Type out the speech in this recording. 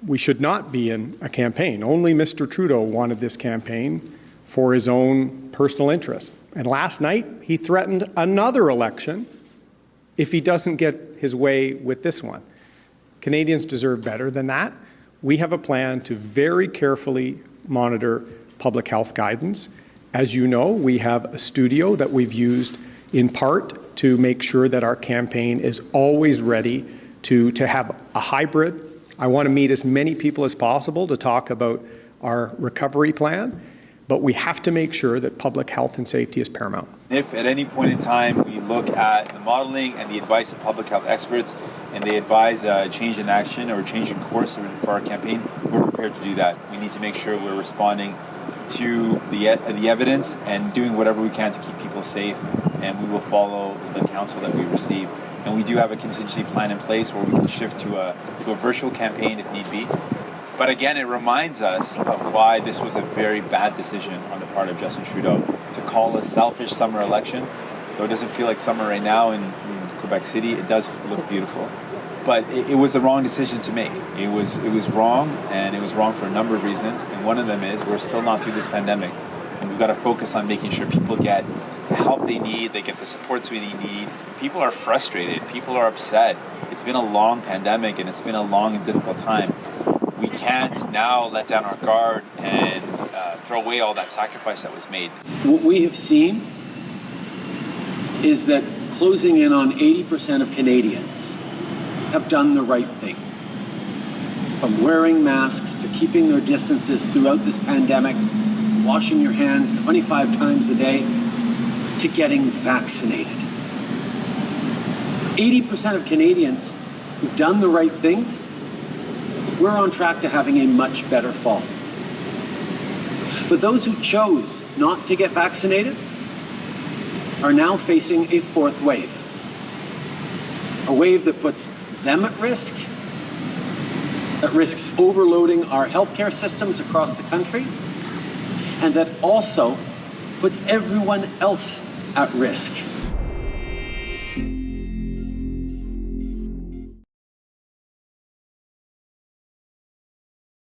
we should not be in a campaign. Only Mr. Trudeau wanted this campaign for his own personal interest. And last night, he threatened another election if he doesn't get his way with this one. Canadians deserve better than that. We have a plan to very carefully monitor public health guidance. As you know, we have a studio that we've used in part to make sure that our campaign is always ready to have a hybrid. I want to meet as many people as possible to talk about our recovery plan, but we have to make sure that public health and safety is paramount. If at any point in time we look at the modeling and the advice of public health experts and they advise a change in action or a change in course for our campaign, we're prepared to do that. We need to make sure we're responding to the evidence and doing whatever we can to keep people safe, and we will follow the counsel that we receive. And we do have a contingency plan in place where we can shift to a virtual campaign if need be. But again, it reminds us of why this was a very bad decision on the part of Justin Trudeau to call a selfish summer election. Though it doesn't feel like summer right now in Quebec City, it does look beautiful. But it was the wrong decision to make. It was wrong, and it was wrong for a number of reasons. And one of them is we're still not through this pandemic. And we've got to focus on making sure people get the help they need, they get the supports they need. People are frustrated, people are upset. It's been a long pandemic and it's been a long and difficult time. We can't now let down our guard and throw away all that sacrifice that was made. What we have seen is that closing in on 80% of Canadians have done the right thing. From wearing masks to keeping their distances throughout this pandemic, washing your hands 25 times a day, to getting vaccinated. 80% of Canadians who've done the right things, we're on track to having a much better fall. But those who chose not to get vaccinated are now facing a fourth wave. A wave that puts them at risk, that risks overloading our healthcare systems across the country, and that also puts everyone else at risk.